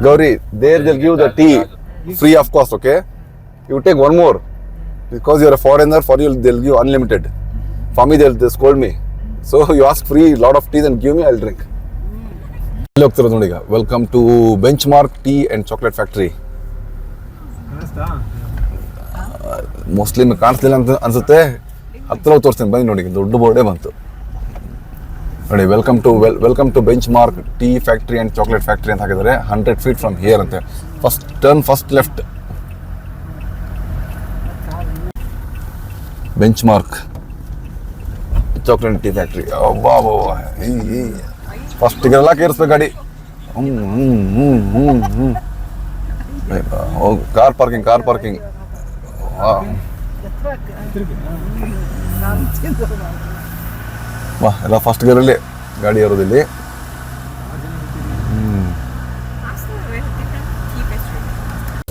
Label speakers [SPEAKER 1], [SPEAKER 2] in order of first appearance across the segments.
[SPEAKER 1] Gowri, there they'll give the tea free of cost, okay? You take one more. Because you're a foreigner, for you they'll give unlimited. For me they'll scold me. So you ask free lot of tea and give me, I'll drink. Welcome to Benchmark Tea and Chocolate Factory. Mostly ಕಾಣಿಸ್ಲಿಲ್ಲ ಅಂತ ಅನ್ಸುತ್ತೆ. ಹತ್ರ ತೋರಿಸ್ತೀನಿ ಬನ್ನಿ ನೋಡಿ, ದೊಡ್ಡ ಬೋರ್ಡೇ ಬಂತು ನೋಡಿ. Welcome to Benchmark tea factory and chocolate factory ಅಂತ ಹಾಕಿದ್ದಾರೆ. 100 feet ಫ್ರಮ್ ಹಿಯರ್ ಅಂತೆ. First left Benchmark chocolate tea factory. First ಟಿಗೆಲ್ಲ ಕೇರಿಸ್ಬೇಕು ಗಾಡಿ. Car parking. ವಾ, ಎಲ್ಲ ಫಸ್ಟ್ ಗೇರಲ್ಲಿ ಗಾಡಿ ಇರೋದಿಲ್ಲಿ.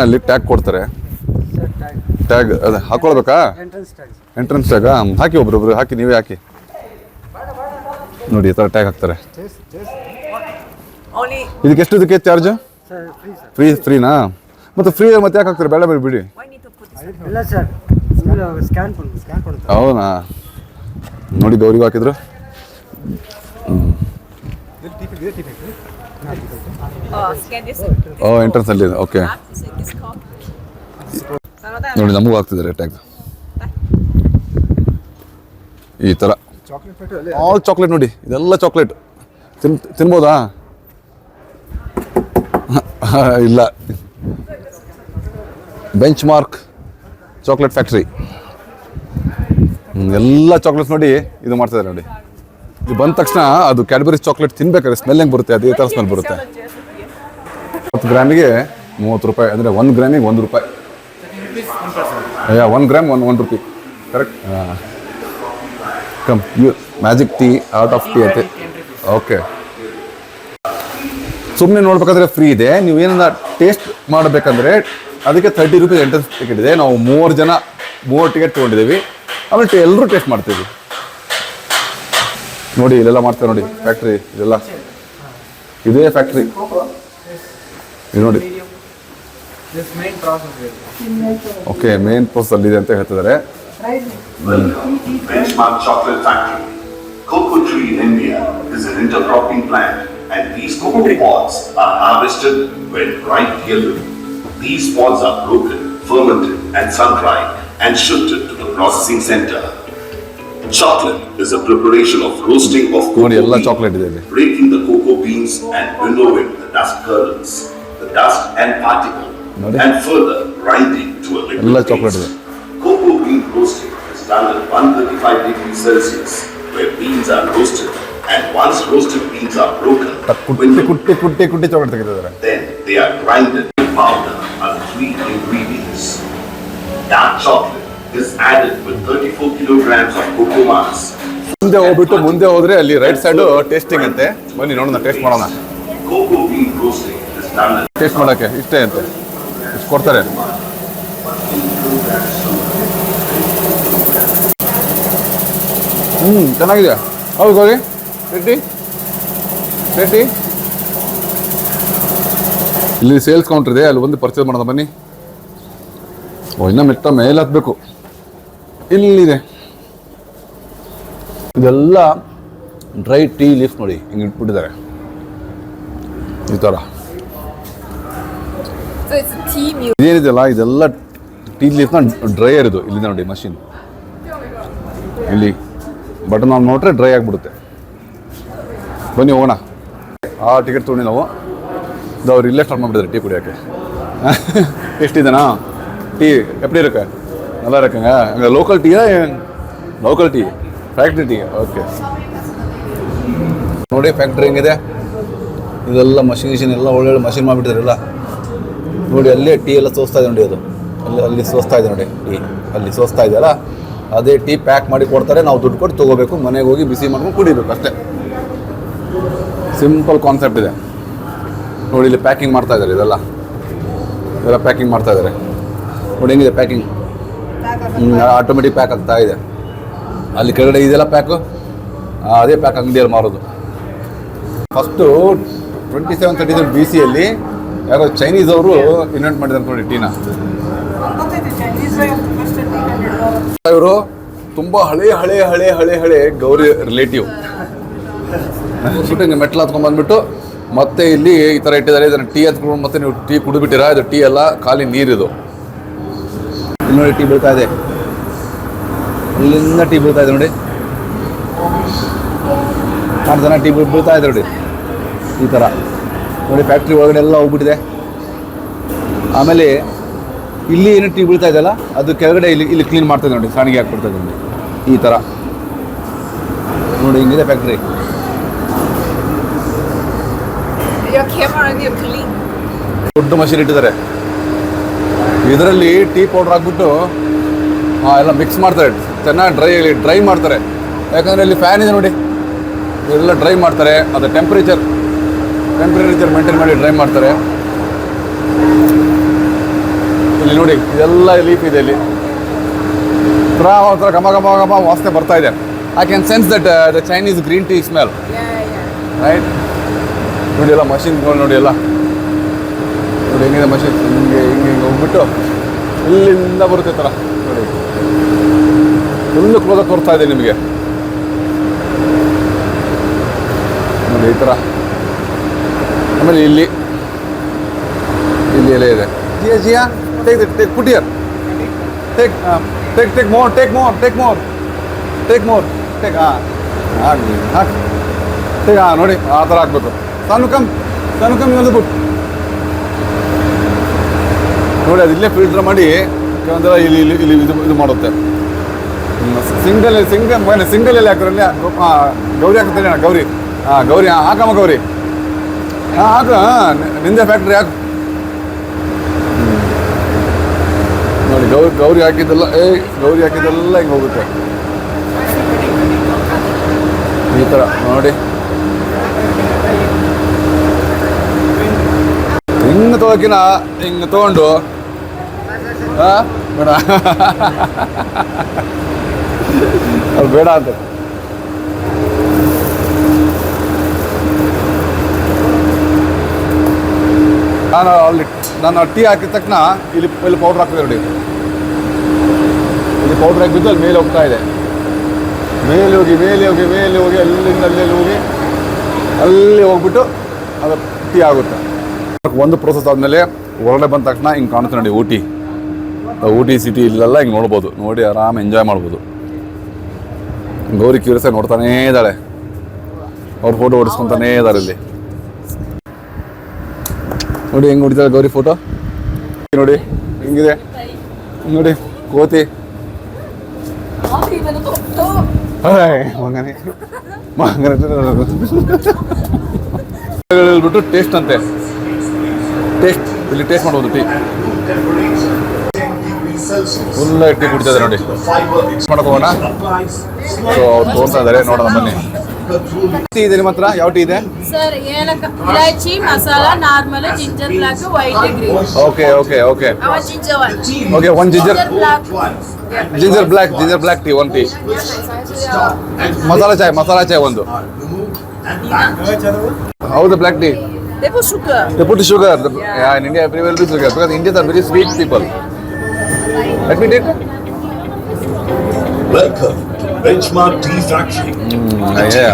[SPEAKER 1] ಅಲ್ಲಿ ಟ್ಯಾಗ್ ಕೊಡ್ತಾರೆ. ಟ್ಯಾಗ್ ಅದೇ ಹಾಕೊಳ್ಬೇಕಾ? ಎಂಟ್ರೆನ್ಸ್ ಟ್ಯಾಗ ಹಾಕಿ, ಒಬ್ರೊಬ್ರು ಹಾಕಿ, ನೀವೇ ಹಾಕಿ ನೋಡಿ. ಈ ಥರ ಟ್ಯಾಗ್ ಹಾಕ್ತಾರೆ. ಇದಕ್ಕೆ ಚಾರ್ಜ್? ಫ್ರೀನಾ? ಮತ್ತೆ ಫ್ರೀ ಮತ್ತೆ ಯಾಕೆ ಹಾಕ್ತಾರೆ? ಬೇಡ ಬಿಡಿ. ಹೌದಾ? ನೋಡಿ ಗೌರಿಗೂ ಹಾಕಿದ್ರು. ಎಂಟ್ರೆನ್ಸ್ ಅಲ್ಲಿ. ಓಕೆ ನೋಡಿ, ನಮಗೂ ಹಾಕ್ತಿದ್ದಾರೆ ಟ್ಯಾಗ್ ಈ ಥರ. ಆಲ್ ಚಾಕ್ಲೇಟ್ ನೋಡಿ, ಇದೆಲ್ಲ ಚಾಕ್ಲೇಟ್. ತಿನ್ಬೋದಾ? ಇಲ್ಲ. ಬೆಂಚ್ ಮಾರ್ಕ್ ಚಾಕ್ಲೇಟ್ ಫ್ಯಾಕ್ಟ್ರಿ ಎಲ್ಲ ಚಾಕ್ಲೇಟ್ಸ್ ನೋಡಿ ಇದು ಮಾಡ್ತಿದ್ದಾರೆ ನೋಡಿ. ಇದು ಬಂದ ತಕ್ಷಣ ಅದು ಕ್ಯಾಡ್ಬರೀಸ್ ಚಾಕ್ಲೇಟ್ ತಿನ್ಬೇಕಾದ್ರೆ ಸ್ಮೆಲ್ ಹೆಂಗೆ ಬರುತ್ತೆ, ಅದೇ ಥರ ಸ್ಮೆಲ್ ಬರುತ್ತೆ. 10 ಗ್ರಾಮಿಗೆ 30 ರೂಪಾಯಿ, ಅಂದರೆ 1 ಗ್ರಾಮಿಗೆ 1 ರೂಪಾಯಿ. 1 ಗ್ರಾಮ್ 1 ರೂಪಾಯಿ, correct. Come you magic tea, art of tea ಅಂತೆ. ಓಕೆ, ಸುಮ್ಮನೆ ನೋಡ್ಬೇಕಾದ್ರೆ ಫ್ರೀ ಇದೆ. ನೀವು ಏನನ್ನ ಟೇಸ್ಟ್ ಮಾಡಬೇಕಂದ್ರೆ ಅದಕ್ಕೆ 30 ರೂಪೀಸ್ ಎಂಟ್ರೆನ್ಸ್ ಟಿಕೆಟ್ ಇದೆ. ನಾವು 3 ಟಿಕೆಟ್ ತೊಗೊಂಡಿದ್ದೀವಿ. ಆಮೇಲೆ ಎಲ್ಲರೂ ಟೇಸ್ಟ್ ಮಾಡ್ತೀವಿ ನೋಡಿ. ಇಲ್ಲೆಲ್ಲ ಮಾಡ್ತಾರೆ ನೋಡಿ ಫ್ಯಾಕ್ಟ್ರಿ. ಇದೆಲ್ಲ ಇದೇ ಫ್ಯಾಕ್ಟ್ರಿ ಇದು ನೋಡಿ. ಓಕೆ, ಮೇನ್ ಪ್ರೋಸೆಸ್ ಅಲ್ಲಿದೆ ಅಂತ ಹೇಳ್ತಿದ್ದಾರೆ.
[SPEAKER 2] Benchmark chocolate factory. Cocoa tree in India is an intercropping plant, and these cocoa pods are harvested when ripe yellow. These pods are broken, fermented, and sun-dried and shifted to the processing center. Chocolate is a preparation of roasting of cocoa bean, breaking the cocoa beans and winnowing the dust kernels, the dust and particle, and further grinding to a liquid paste. Cocoa bean roasting is done at 135 degrees Celsius, where beans are roasted, and once roasted beans are broken, then they are grinded to powder on 3 ingredients. Dark chocolate is added with 34 kilograms of cocoa mass.
[SPEAKER 1] ಮುಂದೆ ಹೋದ್ರೆ ಅಲ್ಲಿ right side tasting ಅಂತೆ. ಬನ್ನಿ ನೋಡೋಣ, taste ಮಾಡೋಣ.
[SPEAKER 2] Cocoa bean roasting is done at
[SPEAKER 1] taste ಮಾಡೋಕ್ಕೆ ಇಷ್ಟೇ ಅಂತೆ, ಇಷ್ಟು ಕೊಡ್ತಾರೆ. ಚೆನ್ನಾಗಿದೆ. ಹೌದು ಗೌರಿ, ರೇಟಿ ಇಲ್ಲಿ ಸೇಲ್ಸ್ ಕೌಂಟರ್ ಇದೆ, ಅಲ್ಲಿ ಒಂದು ಪರ್ಚೇಸ್ ಮಾಡೋಣ ಬನ್ನಿ. ಇನ್ನೂ ಮೆಟ್ಟ ಮೇಲೆ ಹತ್ಬೇಕು. ಇಲ್ಲಿದೆ ಇದೆಲ್ಲ ಡ್ರೈ ಟೀ ಲೀಫ್ ನೋಡಿ, ಹಿಂಗೆ ಇಟ್ಬಿಟ್ಟಿದ್ದಾರೆ ಈ ಥರ. ಇದೇನಿದೆಯಲ್ಲ ಇದೆಲ್ಲ ಟೀ ಲೀಫ್ನ ಡ್ರೈಯರ್. ಇದು ಇಲ್ಲಿದೆ ನೋಡಿ ಮಷಿನ್, ಇಲ್ಲಿ ಬಟನ್ ಆನ್ ನೋಡ್ರೆ ಡ್ರೈ ಆಗಿಬಿಡುತ್ತೆ. ಬನ್ನಿ ಹೋಗೋಣ. ಆ ಟಿಕೆಟ್ ತೊಗೊಂಡು ನಾವು ಇದು ಅವ್ರು ಇಲ್ಲೇ ಸ್ಟಾರ್ಟ್ ಮಾಡಿಬಿಟ್ಟಿದ್ದಾರೆ ಟೀ ಕುಡಿಯೋಕ್ಕೆ. ಎಷ್ಟಿದೆನಾ ಟೀ? ಎಪ್ಪಡಿ ಇರಕ್ಕೆ நல்லா இருக்குங்க. அங்கே லோக்கல் டீயா? Local tea, factory tea. Okay ನೋಡಿ ಫ್ಯಾಕ್ಟ್ರಿ ಹೆಂಗಿದೆ. ಇದೆಲ್ಲ ಮಷಿನ್ ಎಲ್ಲ ಒಳ್ಳೊಳ್ಳೆ ಮಷಿನ್ ಮಾಡಿಬಿಟ್ಟಿದ್ದಾರೆ ಎಲ್ಲ ನೋಡಿ. ಅಲ್ಲೇ ಟೀ ಎಲ್ಲ ಸೋಸ್ತಾ ಇದೆ ನೋಡಿ. ಅದು ಅಲ್ಲಿ ಸೋಸ್ತಾ ಇದೆ ನೋಡಿ ಟೀ, ಅಲ್ಲಿ ಸೋಸ್ತಾ ಇದೆಯಲ್ಲ ಅದೇ ಟೀ ಪ್ಯಾಕ್ ಮಾಡಿ ಕೊಡ್ತಾರೆ. ನಾವು ದುಡ್ಡು ಕೊಟ್ಟು ತೊಗೋಬೇಕು, ಮನೆಗೆ ಹೋಗಿ ಬಿಸಿ ಮಾಡ್ಕೊಂಡು ಕುಡಿಬೇಕು ಅಷ್ಟೇ. ಸಿಂಪಲ್ ಕಾನ್ಸೆಪ್ಟ್ ಇದೆ ನೋಡಿ. ಇಲ್ಲಿ ಪ್ಯಾಕಿಂಗ್ ಮಾಡ್ತಾ ಇದ್ದಾರೆ, ಇದೆಲ್ಲ ಪ್ಯಾಕಿಂಗ್ ಮಾಡ್ತಾ ಇದ್ದಾರೆ ನೋಡಿ. ಹೆಂಗಿದೆ ಪ್ಯಾಕಿಂಗ್, ಆಟೋಮೆಟಿಕ್ ಪ್ಯಾಕ್ ಆಗ್ತಾ ಇದೆ. ಅಲ್ಲಿ ಕೆಳಗಡೆ ಇದೆಲ್ಲ ಪ್ಯಾಕು, ಅದೇ ಪ್ಯಾಕ್ ಅಂಗಡಿಯಲ್ಲಿ ಮಾರೋದು. ಫಸ್ಟು 2737 BC ಅಲ್ಲಿ ಯಾರೋ ಚೈನೀಸ್ ಅವರು ಇನ್ವೆಂಟ್ ಮಾಡಿದ್ದಾರೆ ನೋಡಿ ಟೀನ. ಇವರು ತುಂಬ ಹಳೆ ಗೌರಿ ರಿಲೇಟಿವ್. ಶೂಟಿಂಗ್ ಮೆಟ್ಲು ಹತ್ಕೊಂಡು ಬಂದ್ಬಿಟ್ಟು ಮತ್ತೆ ಇಲ್ಲಿ ಈ ಥರ ಇಟ್ಟಿದ್ದಾರೆ. ಇದನ್ನು ಟೀ ಹತ್ಕೊಂಡು ಮತ್ತೆ ನೀವು ಟೀ ಕುಡಿಬಿಟ್ಟಿರಾ? ಇದು ಟೀ ಅಲ್ಲ, ಖಾಲಿ ನೀರಿದು. ಇಲ್ಲಿ ನೋಡಿ ಟೀ ಬೀಳ್ತಾ ಇದೆ, ಇಲ್ಲಿಂದ ಟೀ ಬೀಳ್ತಾ ಇದೆ ನೋಡಿ. 6 ಜನ ಟೀ ಬೀಳ್ತಾ ಇದೆ ನೋಡಿ ಈ ಥರ ನೋಡಿ. ಫ್ಯಾಕ್ಟ್ರಿ ಒಳಗಡೆ ಎಲ್ಲ ಹೋಗ್ಬಿಟ್ಟಿದೆ. ಆಮೇಲೆ ಇಲ್ಲಿ ಏನು ಟೀ ಬೀಳ್ತಾ ಇದೆಯಲ್ಲ ಅದು ಕೆಳಗಡೆ ಇಲ್ಲಿ ಕ್ಲೀನ್ ಮಾಡ್ತಾ ಇದೆ ನೋಡಿ, ಸಾಣಿಗೆ ಹಾಕ್ಬಿಡ್ತಾ ಇದೆ ನೋಡಿ ಈ ಥರ ನೋಡಿ. ಹಿಂಗಿದೆ ಫ್ಯಾಕ್ಟ್ರಿ. ದೊಡ್ಡ ಮಷೀನ್ ಇಟ್ಟಿದ್ದಾರೆ. ಇದರಲ್ಲಿ ಟೀ ಪೌಡ್ರ್ ಹಾಕ್ಬಿಟ್ಟು ಎಲ್ಲ ಮಿಕ್ಸ್ ಮಾಡ್ತಾರೆ, ಚೆನ್ನಾಗಿ ಡ್ರೈ ಮಾಡ್ತಾರೆ. ಯಾಕಂದರೆ ಇಲ್ಲಿ ಫ್ಯಾನ್ ಇದೆ ನೋಡಿ, ಎಲ್ಲ ಡ್ರೈ ಮಾಡ್ತಾರೆ. ಅದು ಟೆಂಪ್ರೇಚರ್ ಮೇಂಟೈನ್ ಮಾಡಿ ಡ್ರೈ ಮಾಡ್ತಾರೆ. ಇಲ್ಲಿ ನೋಡಿ ಇದೆಲ್ಲ ಲೀಫ್ ಇದೆ. ಇಲ್ಲಿ ಒಂಥರ ಘಮ ವಾಸನೆ ಬರ್ತಾ ಇದೆ. I can sense that the Chinese green tea smell, right? ನೋಡಿ ಎಲ್ಲ ಮಷಿನ್ಗಳು ನೋಡಿ, ಎಲ್ಲ ನೋಡಿ ಹೆಂಗಿದೆ ಮಷಿನ್. ಹಿಂಗೆ ಹೋಗ್ಬಿಟ್ಟು ಇಲ್ಲಿಂದ ಬರುತ್ತೆ ಥರ ನೋಡಿ. ಫುಲ್ಲು ಕ್ಲೋಸಾಗಿ ತೋರಿಸ್ತಾ ಇದೆ ನಿಮಗೆ ನೋಡಿ ಈ ಥರ. ಆಮೇಲೆ ಇಲ್ಲಿ ಎಲ್ಲ ಇದೆ. ಜಿಯಾ take put here, take more ಹಾಂ ನೋಡಿ ಆ ಥರ ಹಾಕ್ಬೇಕು. ತಾನು ಕಮ್ ಇನ್ನೊಂದು ಪುಟ್ ನೋಡಿ. ಅದು ಇಲ್ಲೇ ಫಿಲ್ಟರ್ ಮಾಡಿ ಒಂಥರ ಇಲ್ಲಿ ಇದು ಮಾಡುತ್ತೆ. ಸಿಂಗಲ್ ಎಲ್ಲಿ ಹಾಕ್ತಾರೆ ಗೌರಿ ಹಾಕ್ತಾರೆ. ಗೌರಿ ಹಾಕಮ್ಮ ಗೌರಿ ಹಾಕು. ನಿಂದೆ ಫ್ಯಾಕ್ಟ್ರಿ ಹಾಕು ನೋಡಿ. ಗೌರಿ ಹಾಕಿದ್ದೆಲ್ಲ ಹಿಂಗೆ ಹೋಗುತ್ತೆ ಈ ಥರ ನೋಡಿ. ಹಿಂಗೆ ತೊಗೊಕಿನ ಹಿಂಗೆ ತೊಗೊಂಡು ಬೇಡ ಅದು ಬೇಡ ಅಂತ. ನಾನು ಟೀ ಹಾಕಿದ ತಕ್ಷಣ ಇಲ್ಲಿ ಪೌಡ್ರ್ ಹಾಕ್ತಿದ್ದೆ ನೋಡಿ. ಇಲ್ಲಿ ಪೌಡ್ರ್ ಹಾಕಿದ್ದು ಅಲ್ಲಿ ಮೇಲೆ ಹೋಗ್ತಾ ಇದೆ. ಮೇಲೆ ಹೋಗಿ ಅಲ್ಲಿಂದ ಅಲ್ಲಿ ಹೋಗ್ಬಿಟ್ಟು ಅದು ಟೀ ಆಗುತ್ತೆ. ಒಂದು ಪ್ರೋಸೆಸ್ ಆದಮೇಲೆ ಹೊರಗಡೆ ಬಂದ ತಕ್ಷಣ ಹಿಂಗೆ ಕಾಣುತ್ತೆ ನೋಡಿ ಊಟಿ ಸಿಟಿ. ಇಲ್ಲೆಲ್ಲ ಹಿಂಗೆ ನೋಡ್ಬೋದು, ನೋಡಿ ಆರಾಮ್ ಎಂಜಾಯ್ ಮಾಡ್ಬೋದು. ಗೌರಿ ಕ್ಯೂರಿಯಸ್ ನೋಡ್ತಾನೇ ಇದ್ದಾಳೆ, ಅವ್ರ ಫೋಟೋ ಹೊಡಿಸ್ಕೊತಾನೇ ಇದ್ದಾರೆ ಇಲ್ಲಿ ನೋಡಿ. ಹೆಂಗೆ ಹೊಡಿತಾಳೆ ಗೌರಿ ಫೋಟೋ ನೋಡಿ, ಹಿಂಗಿದೆ ನೋಡಿ. ಕೋತಿ ಹೇಳ್ಬಿಟ್ಟು ಟೇಸ್ಟ್ ಅಂತೆ. ಇಲ್ಲಿ ಟೇಸ್ಟ್ ಮಾಡ್ಬೋದು. ಟೀ ಫುಲ್ ಟೀ ಕುಡಿತಿದ್ದಾರೆ ನೋಡಿ. ಮಾಡಕ್ಕೆ ಹೋಗೋಣ. ಸೊ ಅವ್ರು ತೋರಿಸ್ತಾ ಇದ್ದಾರೆ, ನೋಡೋಣ ಬನ್ನಿ. ಟೀ ಇದೆ ನಿಮ್ಮ ಹತ್ರ? ಯಾವ ಟೀ ಇದೆ
[SPEAKER 3] ಸರ್? ಇಲಾಚಿ masala, normal, ginger black, white, green.
[SPEAKER 1] Okay one ginger black tea, one tea. Masala chai ಒಂದು. ಹೌದು, black tea.
[SPEAKER 3] They put sugar.
[SPEAKER 1] Yeah, in India everywhere will be sugar because Indians are very sweet people. Let me take.
[SPEAKER 2] Welcome to Benchmark Tea Factory.
[SPEAKER 1] Yeah.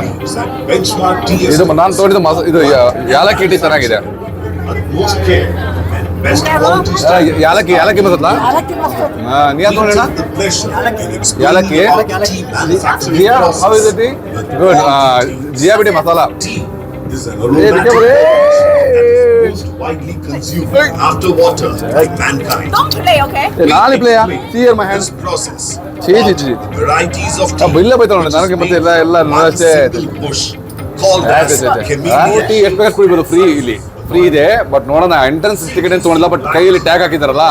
[SPEAKER 2] Benchmark Tea is
[SPEAKER 1] ಇದು ನಾನು ತೋರಿದ ಇದು ಯಾಲಕ್ಕಿ tea ಚೆನ್ನಾಗಿದೆ.
[SPEAKER 2] utmost care and best quality.
[SPEAKER 1] ಯಾಲಕ್ಕಿ ಮಸಾಲ. ನೀ ಯಾವ್ದು ನೋಡೋಣ? ಯಾಲಕ್ಕಿ. ಜಿಯಾ, how is it? Good. ಜಿಯಾ ಬಿಡಿ masala.
[SPEAKER 2] Is an aromatic most widely consumed after water by mankind.
[SPEAKER 3] Don't play, okay?
[SPEAKER 1] ನಾಳೆ ಪ್ಲೇಯ. See here my hand.
[SPEAKER 2] This process.
[SPEAKER 1] ಚೀ.
[SPEAKER 2] Varieties of tea.
[SPEAKER 1] ಬಿಲ್ಲ ಬೈತಾವ ನೋಡಿ ನನಗೆ ಮತ್ತೆ ಎಲ್ಲ ಅಷ್ಟೇ.
[SPEAKER 2] Called as
[SPEAKER 1] ಟೀ ಎಷ್ಟು ಬೇಕಾದ್ರೆ ಕುಡಿಬೋದು. ಫ್ರೀ ಇದೆ. ಬಟ್ ನೋಡೋಣ, ಎಂಟ್ರೆನ್ಸ್ ಟಿಕೆಟ್ ಏನು ತೊಗೊಂಡಿಲ್ಲ. ಬಟ್ ಕೈಯಲ್ಲಿ ಟ್ಯಾಗ್ ಹಾಕಿದಾರಲ್ಲ,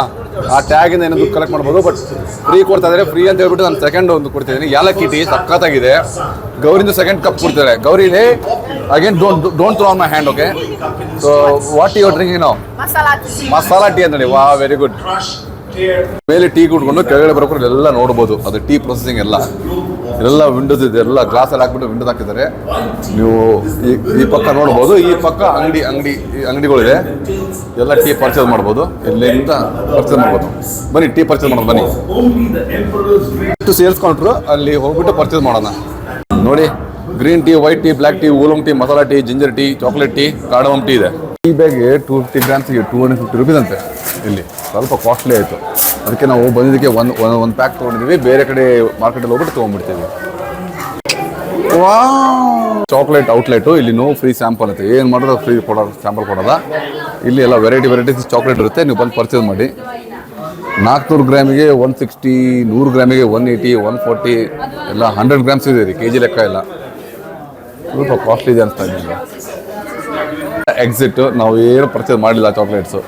[SPEAKER 1] ಆ ಟ್ಯಾಗಿಂದ ಏನೋ ದುಡ್ಡು ಕಲೆಕ್ಟ್ ಮಾಡ್ಬೋದು. ಬಟ್ ಫ್ರೀ ಕೊಡ್ತಾ ಇದ್ದಾರೆ. ಫ್ರೀ ಅಂತ ಹೇಳ್ಬಿಟ್ಟು ನಾನು ಸೆಕೆಂಡ್ ಒಂದು ಕೊಡ್ತಿದ್ದೀನಿ. ಯಾಲಕ್ಕಿ ಟೀ ಸಖತ್ತಾಗಿದೆ. ಗೌರಿಂದ ಸೆಕೆಂಡ್ ಕಪ್ ಕೊಡ್ತಾರೆ. ಗೌರಿಲಿ again don't throw on my hand. Okay, so what you are drinking now?
[SPEAKER 3] Masala tea.
[SPEAKER 1] Masala tea ಅಂತ ಹೇಳಿ. ವಾ, ವೆರಿ ಗುಡ್. ಮೇಲೆ ಟೀ ಕುಟ್ಕೊಂಡು ಕೆಳಗಡೆ ಬರ್ಕೊಂಡು ಎಲ್ಲ ನೋಡ್ಬೋದು, ಅದು ಟೀ ಪ್ರೊಸೆಸಿಂಗ್ ಎಲ್ಲ ಇದೆಲ್ಲ ವಿಂಡೋಸ್ ಇದೆ, ಎಲ್ಲ ಗ್ಲಾಸ್ ಎಲ್ಲ ಹಾಕ್ಬಿಟ್ಟು ವಿಂಡೋಸ್ ಹಾಕಿದ್ದಾರೆ. ನೀವು ಈ ಪಕ್ಕ ನೋಡ್ಬೋದು, ಈ ಪಕ್ಕ ಅಂಗಡಿಗಳಿದೆ, ಎಲ್ಲ ಟೀ ಪರ್ಚೇಸ್ ಮಾಡ್ಬೋದು, ಇಲ್ಲಿಂದ ಪರ್ಚೇಸ್ ಮಾಡ್ಬೋದು. ಬನ್ನಿ ಟೀ ಪರ್ಚೇಸ್ ಮಾಡೋದು ಬನ್ನಿ. ಸೇಲ್ಸ್ ಕೌಂಟ್ರು ಅಲ್ಲಿ ಹೋಗ್ಬಿಟ್ಟು ಪರ್ಚೇಸ್ ಮಾಡೋಣ. ನೋಡಿ green tea, white tea, black tea, oolong tea, masala tea, ginger tea, chocolate tea, cardamom tea ಇದೆ. ಟೀ ಬ್ಯಾಗ್ಗೆ 250 ಗ್ರಾಮ್ಸ್ಗೆ 250 ರುಪೀಸ್ ಅಂತೆ. ಇಲ್ಲಿ ಸ್ವಲ್ಪ ಕಾಸ್ಟ್ಲಿ ಆಯಿತು, ಅದಕ್ಕೆ ನಾವು ಬಂದಿದ್ದಕ್ಕೆ ಒಂದು ಪ್ಯಾಕ್ ತೊಗೊಂಡಿದ್ದೀವಿ. ಬೇರೆ ಕಡೆ ಮಾರ್ಕೆಟಲ್ಲಿ ಹೋಗ್ಬಿಟ್ಟು ತೊಗೊಂಡ್ಬಿಡ್ತೀವಿ. ವಾ ಚಾಕ್ಲೇಟ್ ಔಟ್ಲೆಟು, ಇಲ್ಲಿ ನೋ ಫ್ರೀ ಸ್ಯಾಂಪಲ್ ಅಂತ, ಏನು ಮಾಡಿದ್ರೆ ಫ್ರೀ ಸ್ಯಾಂಪಲ್ ಕೊಡೋಲ್ಲ. ಇಲ್ಲಿ ಎಲ್ಲ ವೆರೈಟೀಸ್ ಚಾಕ್ಲೇಟ್ ಇರುತ್ತೆ, ನೀವು ಬಂದು ಪರ್ಚೇಸ್ ಮಾಡಿ. 400 ಗ್ರಾಮಿಗೆ 160, 100 ಗ್ರಾಮಿಗೆ 180, 140 ಎಲ್ಲ 100 ಗ್ರಾಮ್ಸ್ ಇದೆ ರೀ, ಕೆಜಿ ಲೆಕ್ಕ ಇಲ್ಲ. ಸ್ವಲ್ಪ ಕಾಸ್ಟ್ಲಿ ಇದೆ ಅನಿಸ್ತಾ ಇದೆ. ಎಕ್ಸಿಟ್ ನಾವು ಏನು ಪರ್ಚೇಸ್ ಮಾಡಿಲ್ಲ ಚಾಕ್ಲೇಟ್ಸು.